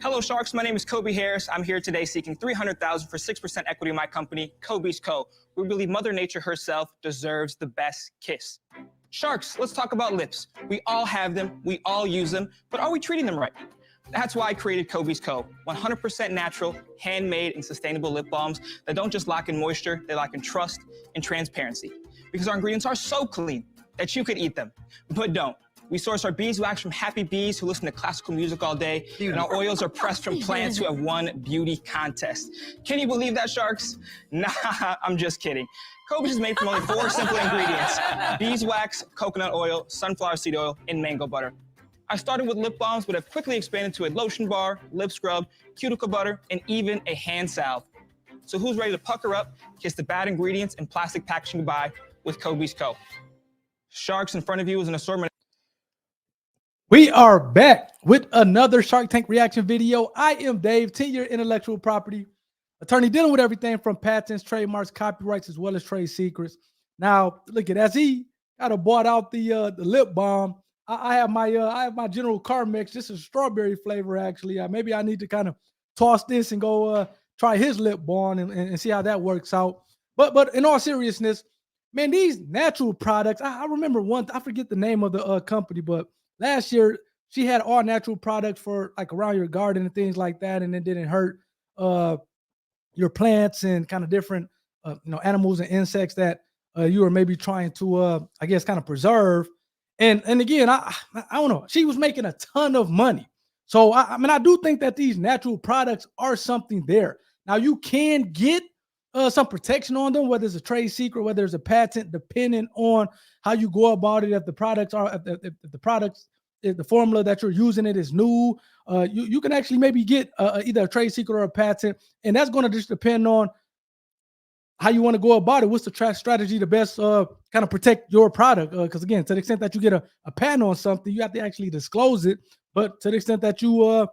Hello, Sharks. My name is Kobee Harris. I'm here today seeking $300,000 for 6% equity in my company, Kobee's Co. We believe Mother Nature herself deserves the best kiss. Sharks, let's talk about lips. We all have them, we all use them, but are we treating them right? That's why I created Kobee's Co. 100% natural, handmade, and sustainable lip balms that don't just lock in moisture, they lock in trust and transparency. Because our ingredients are so clean that you could eat them, but don't. We source our beeswax from happy bees who listen to classical music all day, and our oils are pressed from plants who have won beauty contests. Can you believe that, Sharks? Nah, I'm just kidding. Kobee is made from only 4 simple ingredients: beeswax, coconut oil, sunflower seed oil, and mango butter. I started with lip balms, but have quickly expanded to a lotion bar, lip scrub, cuticle butter, and even a hand salve. So who's ready to pucker up, kiss the bad ingredients and plastic packaging goodbye with Kobee's Co. Sharks, in front of you is an assortment. We are back with another Shark Tank reaction video. I am Dave, 10-year intellectual property attorney dealing with everything from patents, trademarks, copyrights, as well as trade secrets. Now, look at as he kind of bought out the lip balm. I have my General Carmex. This is strawberry flavor, actually. Maybe I need to kind of toss this and go try his lip balm and see how that works out. But in all seriousness, man, these natural products. I remember one. I forget the name of the company, but last year she had all natural products for like around your garden and things like that, and it didn't hurt your plants and kind of different animals and insects that you were maybe trying to I guess kind of preserve. And again, I don't know. She was making a ton of money. So I mean, I do think that these natural products are something there. Now you can get some protection on them, whether it's a trade secret, whether it's a patent, depending on how you go about it. If the products are, if the formula that you're using it is new, you can actually maybe get either a trade secret or a patent, and that's going to just depend on how you want to go about it. What's the strategy to best kind of protect your product? Because again, to the extent that you get a patent on something, you have to actually disclose it. But to the extent that you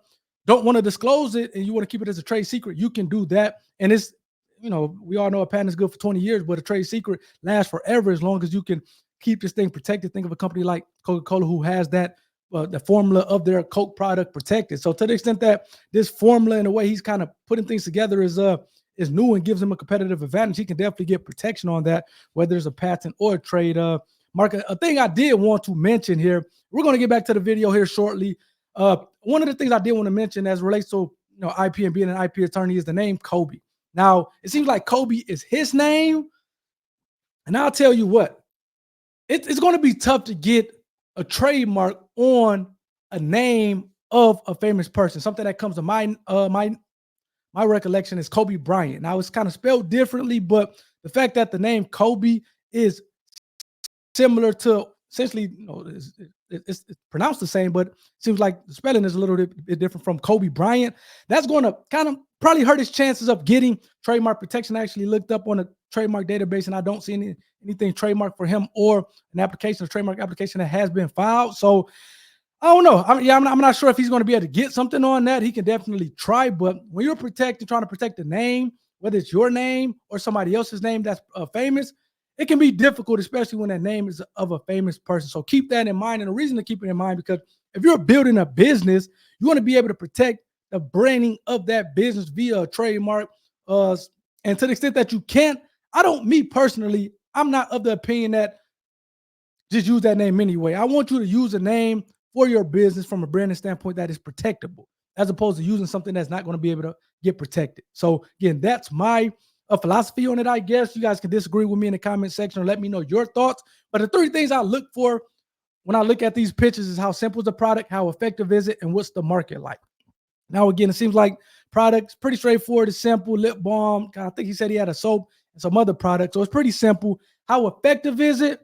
don't want to disclose it and you want to keep it as a trade secret, you can do that. And it's, we all know a patent is good for 20 years, but a trade secret lasts forever as long as you can keep this thing protected. Think of a company like Coca-Cola who has that the formula of their Coke product protected. So to the extent that this formula and the way he's kind of putting things together is new and gives him a competitive advantage, he can definitely get protection on that, whether it's a patent or a trade market. A thing I did want to mention here, we're going to get back to the video here shortly. One of the things I did want to mention as it relates to IP and being an IP attorney is the name Kobee. Now, it seems like Kobee is his name, and I'll tell you what, it's going to be tough to get a trademark on a name of a famous person. Something that comes to mind, my recollection is Kobe Bryant. Now, it's kind of spelled differently, but the fact that the name Kobee is similar to, essentially, it's pronounced the same, but it seems like the spelling is a little bit different from Kobe Bryant. That's going to kind of probably hurt his chances of getting trademark protection. I actually looked up on a trademark database, and I don't see anything trademark for him or an application, a trademark application that has been filed. So I don't know. I'm not sure if he's going to be able to get something on that. He can definitely try, but when you're trying to protect the name, whether it's your name or somebody else's name that's famous, it can be difficult, especially when that name is of a famous person. So keep that in mind. And the reason to keep it in mind, because if you're building a business, you want to be able to protect the branding of that business via a trademark. And to the extent that you can't, me personally, I'm not of the opinion that just use that name anyway. I want you to use a name for your business from a branding standpoint that is protectable, as opposed to using something that's not going to be able to get protected. So again, that's my philosophy on it. I guess you guys can disagree with me in the comment section or let me know your thoughts. But the 3 things I look for when I look at these pictures is how simple is the product, how effective is it, and what's the market like. Now, again, it seems like products pretty straightforward. It's simple. Lip balm. I think he said he had a soap and some other products. So it's pretty simple. How effective is it?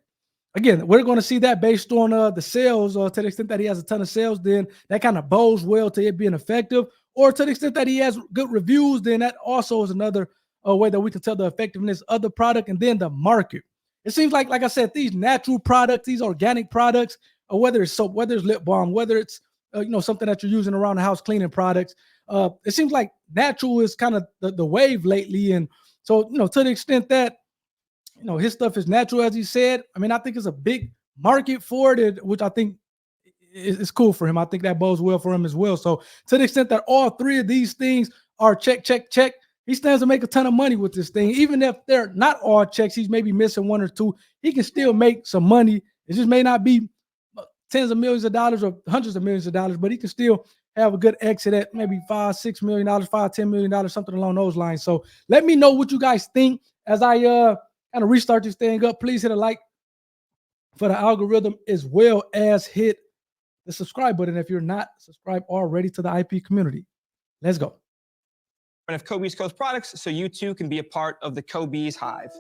Again, we're going to see that based on the sales, or to the extent that he has a ton of sales, then that kind of bodes well to it being effective. Or to the extent that he has good reviews, then that also is another way that we can tell the effectiveness of the product. And then the market. It seems like I said, these natural products, these organic products, or whether it's soap, whether it's lip balm, whether it's something that you're using around the house, cleaning products, it seems like natural is kind of the wave lately. And so, to the extent that his stuff is natural, as he said, I mean, I think it's a big market for it, which I think it's cool for him. I think that bodes well for him as well. So to the extent that all three of these things are check, check, check, he stands to make a ton of money with this thing. Even if they're not all checks, he's maybe missing one or two, he can still make some money. It just may not be tens of millions of dollars or hundreds of millions of dollars, but he can still have a good exit at maybe $5-6 million, $5-10 million, something along those lines. So let me know what you guys think as I kind of restart this thing up. Please hit a like for the algorithm, as well as hit the subscribe button if you're not subscribed already to the IP community. Let's go. Of Kobee's Co. products, so you too can be a part of the Kobee's Hive.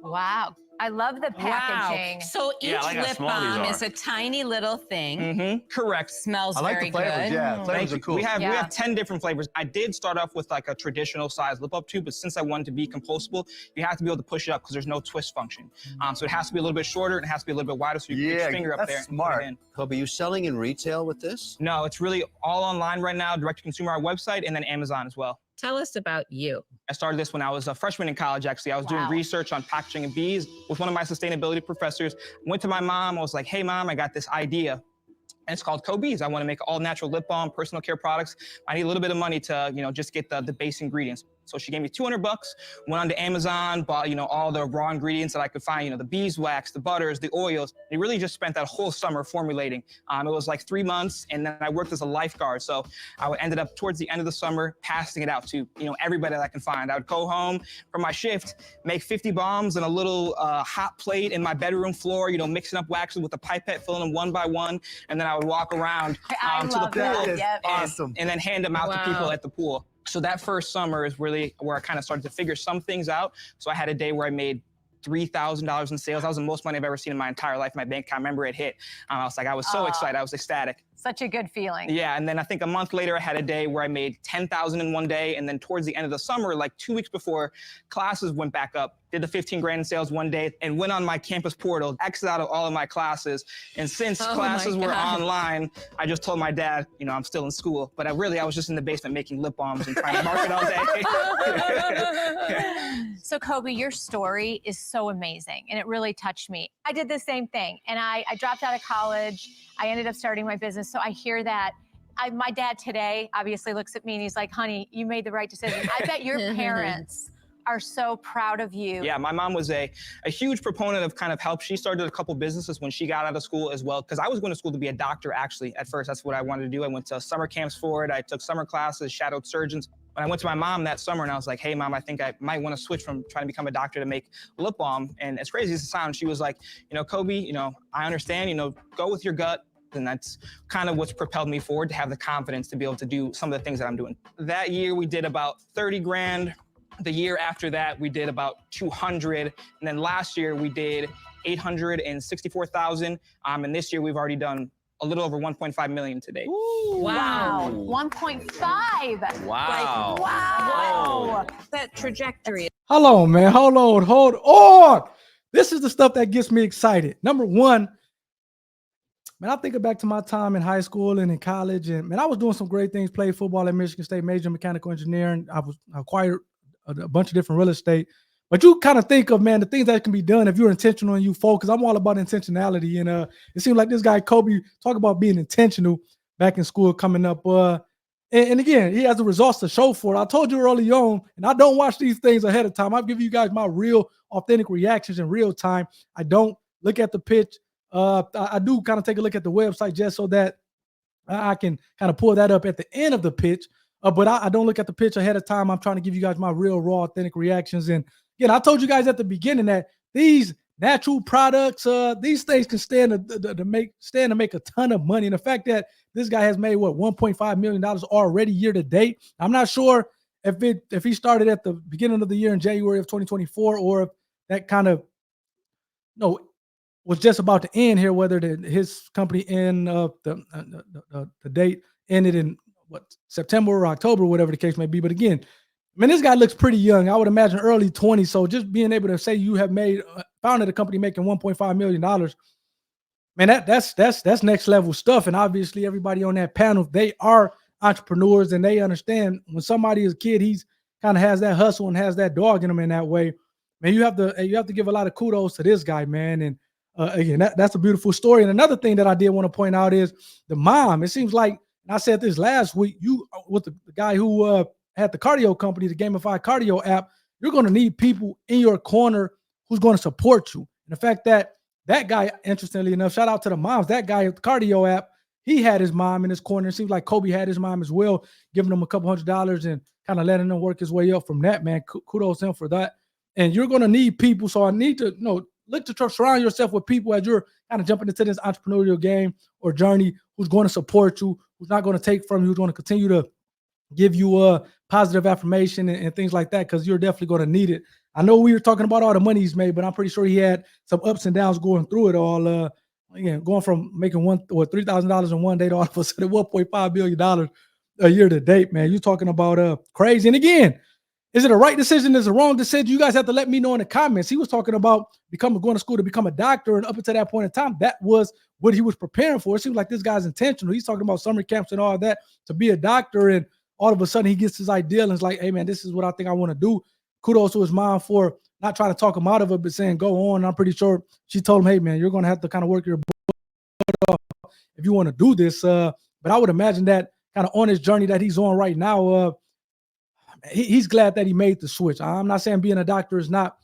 Wow. I love the packaging. Wow. So each like how lip small these balm are. is a tiny little thing. Correct. Smells I like very the flavors, good. yeah. Flavors Thank are you. cool. We have Yeah. 10 different flavors. I did start off with like a traditional size lip balm tube, but since I wanted to be compostable, you have to be able to push it up because there's no twist function. So it has to be a little bit shorter and it has to be a little bit wider so you can put your finger up that's there and smart. put it in. Kobee, you selling in retail with this? No, it's really all online right now, direct to consumer, our website, and then Amazon as well. Tell us about you. I started this when I was a freshman in college, actually. I was doing Wow. research on packaging and bees with one of my sustainability professors. Went to my mom, I was like, hey mom, I got this idea. And it's called Kobee's. I want to make all natural lip balm, personal care products. I need a little bit of money to, just get the base ingredients. So she gave me $200, went onto Amazon, bought, all the raw ingredients that I could find, the beeswax, the butters, the oils. They really just spent that whole summer formulating. It was like 3 months, and then I worked as a lifeguard. So I ended up towards the end of the summer passing it out to, everybody that I can find. I would go home from my shift, make 50 bombs in a little hot plate in my bedroom floor, mixing up waxes with a pipette, filling them one by one, and then I would walk around I to the love pool that. is Yep. awesome. and then hand them out to people Wow. at the pool. So that first summer is really where I kind of started to figure some things out. So I had a day where I made $3,000 in sales. That was the most money I've ever seen in my entire life. My bank account, I remember it hit. I was so excited. I was ecstatic. Such a good feeling. Yeah, and then I think a month later, I had a day where I made $10,000 in one day. And then towards the end of the summer, like 2 weeks before classes went back up, did the 15 grand in sales one day and went on my campus portal, exited out of all of my classes. And since Oh my classes were God. online, I just told my dad, I'm still in school. But I was just in the basement making lip balms and trying to market all day. So Kobee, your story is so amazing and it really touched me. I did the same thing and I dropped out of college. I ended up starting my business. So I hear that. My dad today obviously looks at me and he's like, honey, you made the right decision. I bet your parents are so proud of you. Yeah, my mom was a huge proponent of kind of help. She started a couple businesses when she got out of school as well, because I was going to school to be a doctor, actually. At first, that's what I wanted to do. I went to summer camps for it. I took summer classes, shadowed surgeons. When I went to my mom that summer and I was like, hey, mom, I think I might want to switch from trying to become a doctor to make lip balm. And as crazy as it sounds, she was like, Kobee, I understand, go with your gut. And that's kind of what's propelled me forward to have the confidence to be able to do some of the things that I'm doing. That year, we did about 30 grand. The year after that, we did about 200. And then last year, we did 864,000. And this year, we've already done a little over 1.5 million today. Wow. 1.5. Wow. Wow. That trajectory. Hold on, man. Hold on. This is the stuff that gets me excited. Number one, man, I think back to my time in high school and in college, and man, I was doing some great things. Played football at Michigan State, major in mechanical engineering. I acquired a bunch of different real estate. But you kind of think of, man, the things that can be done if you're intentional and you focus. I'm all about intentionality, and it seems like this guy Kobee talk about being intentional back in school coming up. And again, he has the results to show for it. I told you early on, and I don't watch these things ahead of time. I'll give you guys my real, authentic reactions in real time. I don't look at the pitch. I do kind of take a look at the website just so that I can kind of pull that up at the end of the pitch. But I don't look at the pitch ahead of time. I'm trying to give you guys my real, raw, authentic reactions. And again, I told you guys at the beginning that these natural products, these things can stand to make a ton of money. And the fact that this guy has made $1.5 million already year to date. I'm not sure if he started at the beginning of the year in January of 2024, or if that kind of was just about to end here, whether his company in the date ended in September or October, whatever the case may be. But again, man, this guy looks pretty young. I would imagine early 20s. So just being able to say you have founded a company making $1.5 million, man, that's next level stuff. And obviously everybody on that panel, they are entrepreneurs and they understand when somebody is a kid, he's kind of has that hustle and has that dog in him in that way. Man, you have to give a lot of kudos to this guy, man. And again, that's a beautiful story. And another thing that I did want to point out is the mom. It seems like, and I said this last week, you with the guy who had the cardio company, the gamified cardio app, you're going to need people in your corner who's going to support you. And the fact that that guy, interestingly enough, shout out to the moms, that guy at the cardio app, he had his mom in his corner. It seems like Kobee had his mom as well, giving him a couple $100 and kind of letting him work his way up from that, man. Kudos to him for that. And you're going to need people. So I need to look to surround yourself with people as you're kind of jumping into this entrepreneurial game or journey who's going to support you, who's not going to take from you, who's going to continue to give you positive affirmation and things like that, because you're definitely going to need it. I know we were talking about all the money he's made, but I'm pretty sure he had some ups and downs going through it all. Again, going from making $3,000 in one day to all of a sudden $1.5 billion a year to date, man. You're talking about crazy. And again, is it a right decision? Is it a wrong decision? You guys have to let me know in the comments. He was talking about going to school to become a doctor, and up until that point in time, that was what he was preparing for. It seems like this guy's intentional. He's talking about summer camps and all that to be a doctor, and all of a sudden he gets his ideal and it's like, hey man, this is what I think I want to do. Kudos to his mom for not trying to talk him out of it, but saying go on. I'm pretty sure she told him, hey man, you're going to have to kind of work your butt off if you want to do this. But I would imagine that kind of on his journey that he's on right now, he's glad that he made the switch. I'm not saying being a doctor is not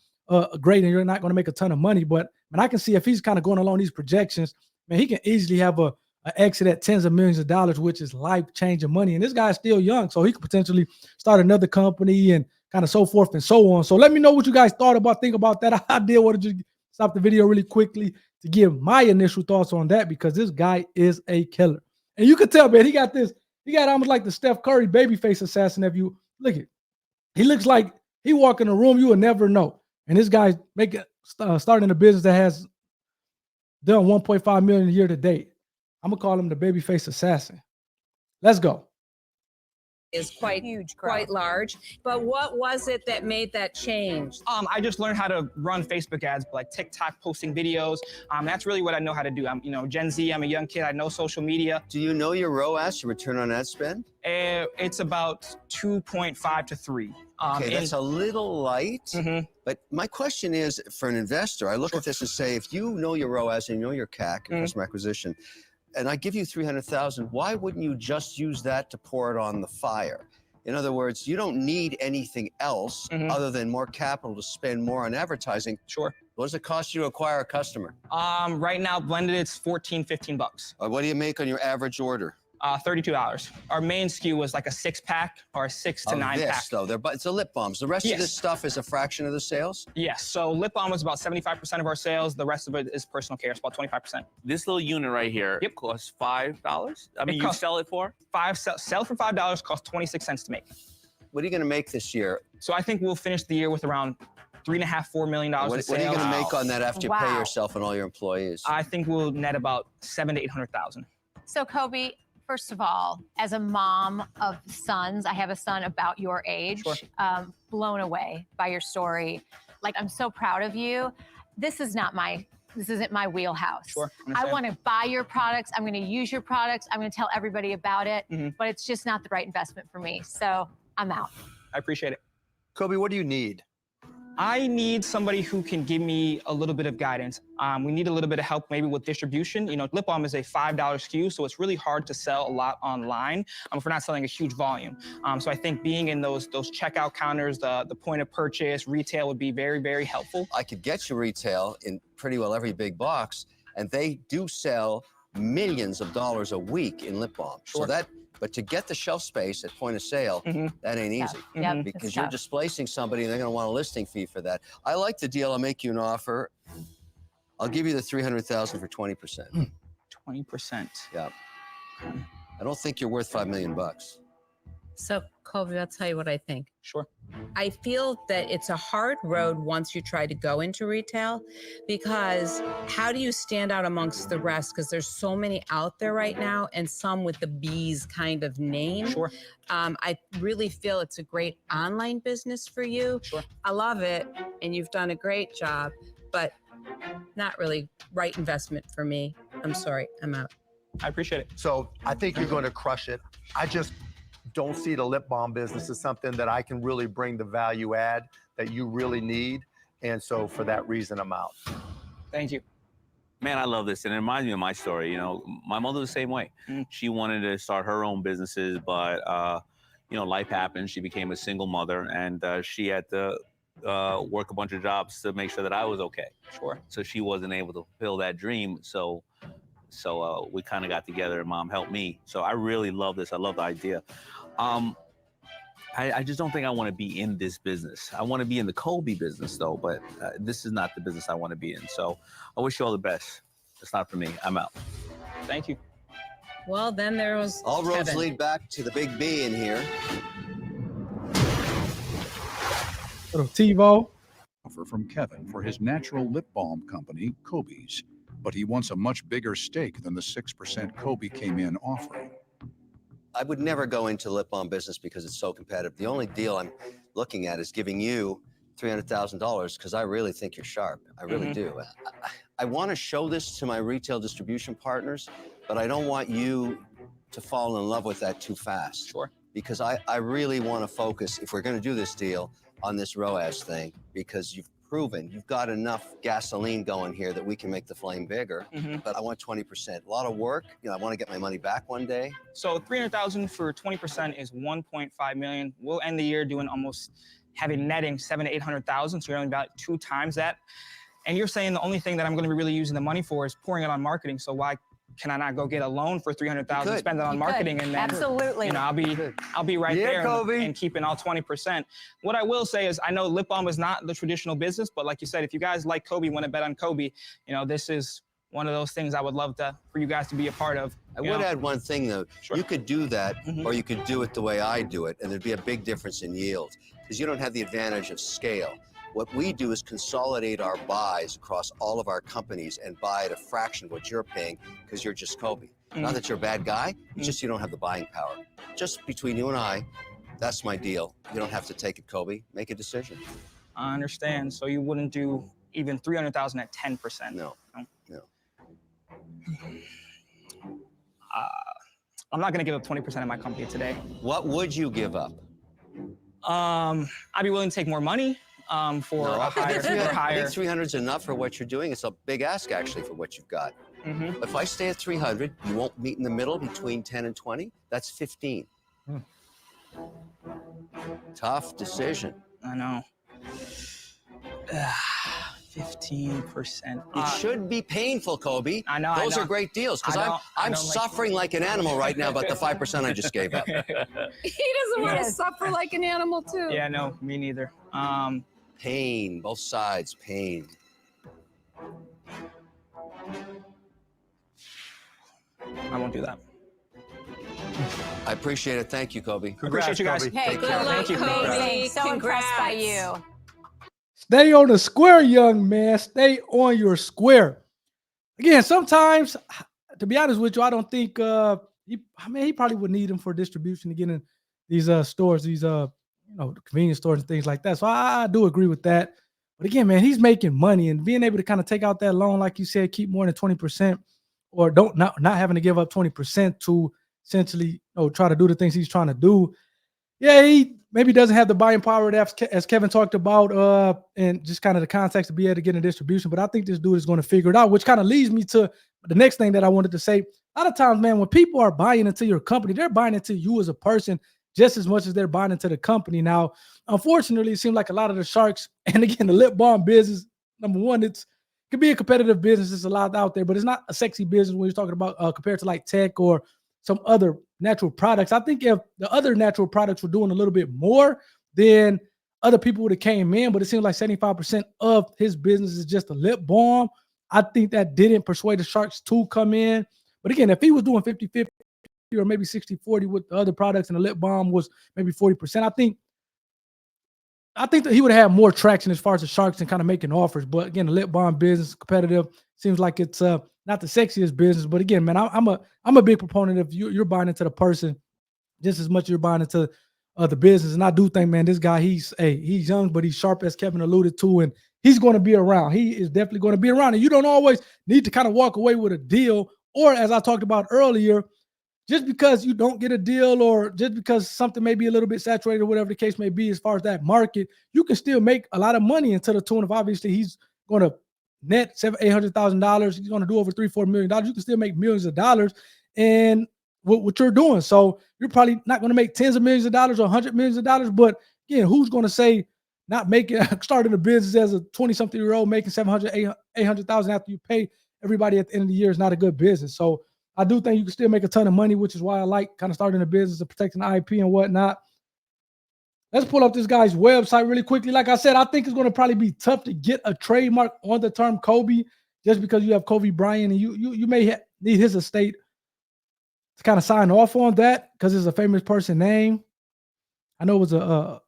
great and you're not going to make a ton of money, but man, I can see if he's kind of going along these projections, man, he can easily have an exit at tens of millions of dollars, which is life-changing money. And this guy's still young, so he could potentially start another company and kind of so forth and so on. So let me know what you guys think about that. I did want to just stop the video really quickly to give my initial thoughts on that, because this guy is a killer. And you could tell, man, he got almost like the Steph Curry babyface assassin. If you look at, he looks like he walk in a room you would never know. And this guy's starting a business that has done 1.5 million a year to date. I'm gonna call him the babyface assassin. Let's go. Is quite huge, quite large. But what was it that made that change? I just learned how to run Facebook ads, like TikTok, posting videos. That's really what I know how to do. I'm, Gen Z. I'm a young kid. I know social media. Do you know your ROAS, your return on ad spend? It's about 2.5 to 3. Okay, that's a little light. Mm-hmm. But my question is, for an investor, I look at this and say, if you know your ROAS and you know your CAC, customer acquisition, and I give you 300,000, why wouldn't you just use that to pour it on the fire? In other words, you don't need anything else other than more capital to spend more on advertising. Sure. What does it cost you to acquire a customer? Right now, blended, it's $14-15. What do you make on your average order? $32. Our main SKU was like a 6-pack or a 6 to 9 pack. Though, it's a lip balms. The rest of this stuff is a fraction of the sales? Yes. So lip balm was about 75% of our sales. The rest of it is personal care. It's about 25%. This little unit right here costs $5. I mean, you sell it for? Sell for $5, costs 26 cents to make. What are you going to make this year? So I think we'll finish the year with around $3.5-4 million in sales. What are you going to make on that after you pay yourself and all your employees? I think we'll net about $700,000 to $800,000. So Kobee, first of all, as a mom of sons, I have a son about your age, blown away by your story. Like, I'm so proud of you. This isn't my wheelhouse. Sure, I want to buy your products. I'm going to use your products. I'm going to tell everybody about it, but it's just not the right investment for me. So I'm out. I appreciate it. Kobee, what do you need? I need somebody who can give me a little bit of guidance. We need a little bit of help maybe with distribution. Lip balm is a $5 SKU, so it's really hard to sell a lot online if we're not selling a huge volume. So I think being in those checkout counters, the point of purchase, retail would be very, very helpful. I could get you retail in pretty well every big box, and they do sell millions of dollars a week in lip balm. Sure. But to get the shelf space at point of sale, that ain't easy. Because you're displacing somebody and they're going to want a listing fee for that. I like the deal. I'll make you an offer. I'll give you the $300,000 for 20%. 20%. Yeah. I don't think you're worth $5 million. So, Kobee, I'll tell you what I think. Sure. I feel that it's a hard road once you try to go into retail, because how do you stand out amongst the rest? Because there's so many out there right now, and some with the Bees kind of name. Sure. I really feel it's a great online business for you. Sure. I love it, and you've done a great job, but not really right investment for me. I'm sorry, I'm out. I appreciate it. So I think you're going to crush it. I just don't see the lip balm business as something that I can really bring the value add that you really need. And so for that reason, I'm out. Thank you. Man, I love this. And it reminds me of my story. You know, my mother was the same way. She wanted to start her own businesses, but, you know, life happened. She became a single mother, and she had to work a bunch of jobs to make sure that I was okay. Sure. So she wasn't able to fulfill that dream. So we kind of got together, and Mom helped me. So I really love this. I love the idea. I just don't think I want to be in this business. I want to be in the Kobee business, though, but this is not the business I want to be in. So I wish you all the best. It's not for me. I'm out. Thank you. Well, then there was All roads Kevin. lead back to the big B in here. Little TiVo. Offer from Kevin for his natural lip balm company, Kobee's, but he wants a much bigger stake than the 6% Kobee came in offering. I would never go into lip balm business because it's so competitive. The only deal I'm looking at is giving you $300,000 because I really think you're sharp. I really do. I want to show this to my retail distribution partners, but I don't want you to fall in love with that too fast. Sure. Because I really want to focus, if we're going to do this deal, on this ROAS thing, because you've proven you've got enough gasoline going here that we can make the flame bigger. But I want 20%. A lot of work. You know, I want to get my money back one day. So 300,000 for 20% is 1.5 million. We'll end the year doing almost having netting 700 to 800,000. So you're only about 2 times that. And you're saying the only thing that I'm going to be really using the money for is pouring it on marketing. So why can I not go get a loan for 300,000, spend it on marketing, and then Absolutely. you know, I'll be right there Kobee. and keeping all 20%. What I will say is I know lip balm is not the traditional business, but like you said, if you guys like Kobee, want to bet on Kobee, you know, this is one of those things I would love for you guys to be a part of. I would add one thing though. Sure. You could do that, or you could do it the way I do it, and there'd be a big difference in yield because you don't have the advantage of scale. What we do is consolidate our buys across all of our companies and buy at a fraction of what you're paying because you're just Kobee. Not that you're a bad guy, it's just you don't have the buying power. Just between you and I, that's my deal. You don't have to take it, Kobee. Make a decision. I understand. So you wouldn't do even 300,000 at 10%? No. I'm not going to give up 20% of my company today. What would you give up? I'd be willing to take more money for a higher. I think 300 is enough for what you're doing. It's a big ask, actually, for what you've got. If I stay at 300, you won't meet in the middle between 10 and 20. That's 15. Tough decision. I know. 15%. It should be painful, Kobee. I know. Those are great deals because I'm suffering like an animal right now about the 5% I just gave up. He doesn't want to suffer like an animal too. Yeah, no, me neither. Pain, both sides, pain. I won't do that. I appreciate it. Thank you, Kobee. Appreciate you guys. Kobee. Hey, Take good care. luck, Thank you. Kobee. So impressed by Congrats. you. Stay on the square, young man. Stay on your square. Again, sometimes, to be honest with you, I don't think he probably would need them for distribution to get in these stores, these convenience stores and things like that. So I do agree with that. But again, man, he's making money and being able to kind of take out that loan, like you said, keep more than 20%, or not having to give up 20% to essentially try to do the things he's trying to do. Yeah, he maybe doesn't have the buying power as Kevin talked about, and just kind of the context to be able to get in distribution. But I think this dude is going to figure it out, which kind of leads me to the next thing that I wanted to say. A lot of times, man, when people are buying into your company, they're buying into you as a person just as much as they're buying into the company. Now, unfortunately, it seems like a lot of the sharks, and again, the lip balm business, number one, it could be a competitive business. It's a lot out there, but it's not a sexy business when you're talking about compared to like tech or some other natural products. I think if the other natural products were doing a little bit more, then other people would have came in, but it seems like 75% of his business is just a lip balm. I think that didn't persuade the sharks to come in. But again, if he was doing 50-50 or maybe 60-40 with the other products and the lip balm was maybe 40%, I think that he would have more traction as far as the sharks and kind of making offers. But again, the lip balm business, competitive, seems like it's not the sexiest business. But again, man, I'm a big proponent of you're buying into the person just as much as you're buying into the business. And I do think, man, this guy, he's young, but he's sharp, as Kevin alluded to, and he's going to be around. He is definitely going to be around. And you don't always need to kind of walk away with a deal, or as I talked about earlier, just because you don't get a deal or just because something may be a little bit saturated or whatever the case may be as far as that market, you can still make a lot of money into the tune of obviously he's going to net $800,000. He's going to do over $3-4 million. You can still make millions of dollars and what you're doing. So you're probably not going to make tens of millions of dollars or $100 millions. But again, who's going to say not making starting a business as a 20-something-year-old making $800,000 after you pay everybody at the end of the year is not a good business. So I do think you can still make a ton of money, which is why I like kind of starting a business of protecting the IP and whatnot. Let's pull up this guy's website really quickly. Like I said, I think it's going to probably be tough to get a trademark on the term Kobee just because you have Kobe Bryant and you may need his estate to kind of sign off on that because it's a famous person name. I know it was an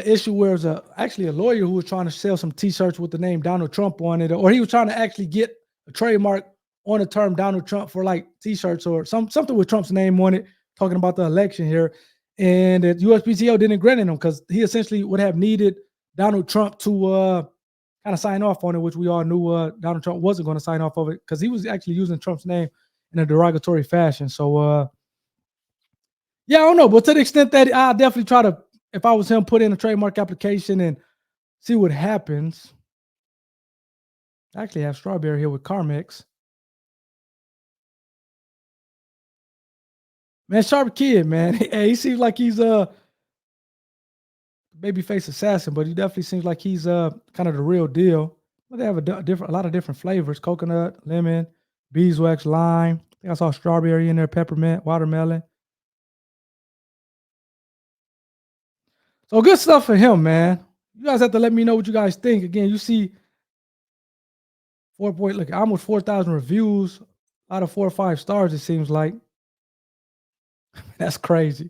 issue where it was actually a lawyer who was trying to sell some T-shirts with the name Donald Trump on it, or he was trying to actually get a trademark on the term Donald Trump for like T-shirts or something with Trump's name on it, talking about the election here. And the USPTO didn't grant him because he essentially would have needed Donald Trump to kind of sign off on it, which we all knew Donald Trump wasn't going to sign off of it because he was actually using Trump's name in a derogatory fashion. So, yeah, I don't know. But to the extent that I definitely try to, if I was him, put in a trademark application and see what happens. I actually have Strawberry here with Carmex. Man, sharp kid, man. Hey, he seems like he's a babyface assassin, but he definitely seems like he's kind of the real deal. But they have a lot of different flavors: coconut, lemon, beeswax, lime. I think I saw strawberry in there, peppermint, watermelon. So good stuff for him, man. You guys have to let me know what you guys think. Again, you see almost 4,000 reviews out of 4 or 5 stars, it seems like. That's crazy.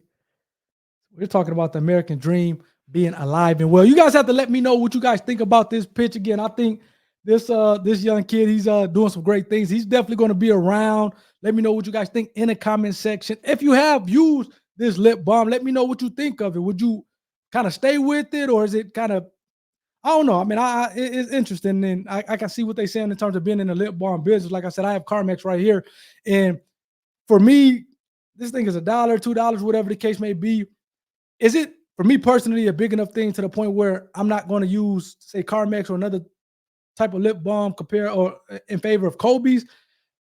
We're talking about the American dream being alive and well. You guys have to let me know what you guys think about this pitch. Again, I think this young kid, he's doing some great things. He's definitely going to be around. Let me know what you guys think in the comment section. If you have used this lip balm, let me know what you think of it. Would you kind of stay with it, or is it kind of, I don't know. I mean, it's interesting, and I can see what they're saying in terms of being in the lip balm business. Like I said, I have Carmex right here, and for me, this thing is $1, $2, whatever the case may be. Is it, for me personally, a big enough thing to the point where I'm not going to use, say, Carmex or another type of lip balm in favor of Kobe's?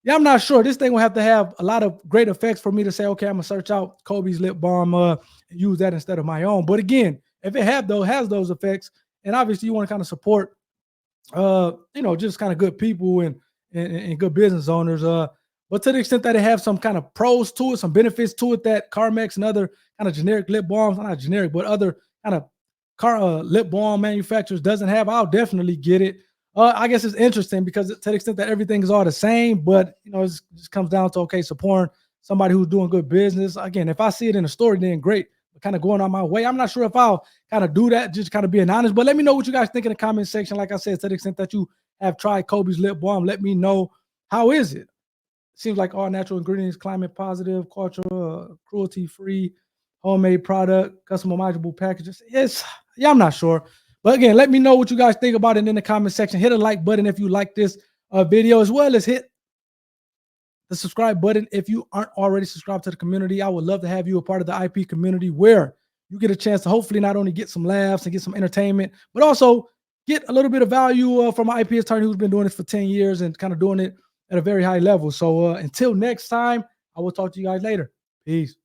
Yeah, I'm not sure. This thing will have to have a lot of great effects for me to say, okay, I'm gonna search out Kobe's lip balm and use that instead of my own. But again, if it has those effects, and obviously you want to kind of support, just kind of good people and good business owners. But to the extent that it have some kind of pros to it, some benefits to it that Carmex and other kind of generic lip balms, not generic, but other kind of lip balm manufacturers doesn't have, I'll definitely get it. I guess it's interesting because to the extent that everything is all the same, but it just comes down to, okay, supporting somebody who's doing good business. Again, if I see it in a story, then great. But kind of going on my way, I'm not sure if I'll kind of do that, just kind of being honest. But let me know what you guys think in the comment section. Like I said, to the extent that you have tried Kobe's lip balm, let me know, how is it? Seems like all natural ingredients, climate positive, cultural, cruelty-free, homemade product, customizable packages. Yeah, I'm not sure. But again, let me know what you guys think about it in the comment section. Hit a like button if you like this video, as well as hit the subscribe button if you aren't already subscribed to the community. I would love to have you a part of the IP community where you get a chance to hopefully not only get some laughs and get some entertainment, but also get a little bit of value from an IP attorney who's been doing this for 10 years and kind of doing it at a very high level. So until next time, I will talk to you guys later. Peace.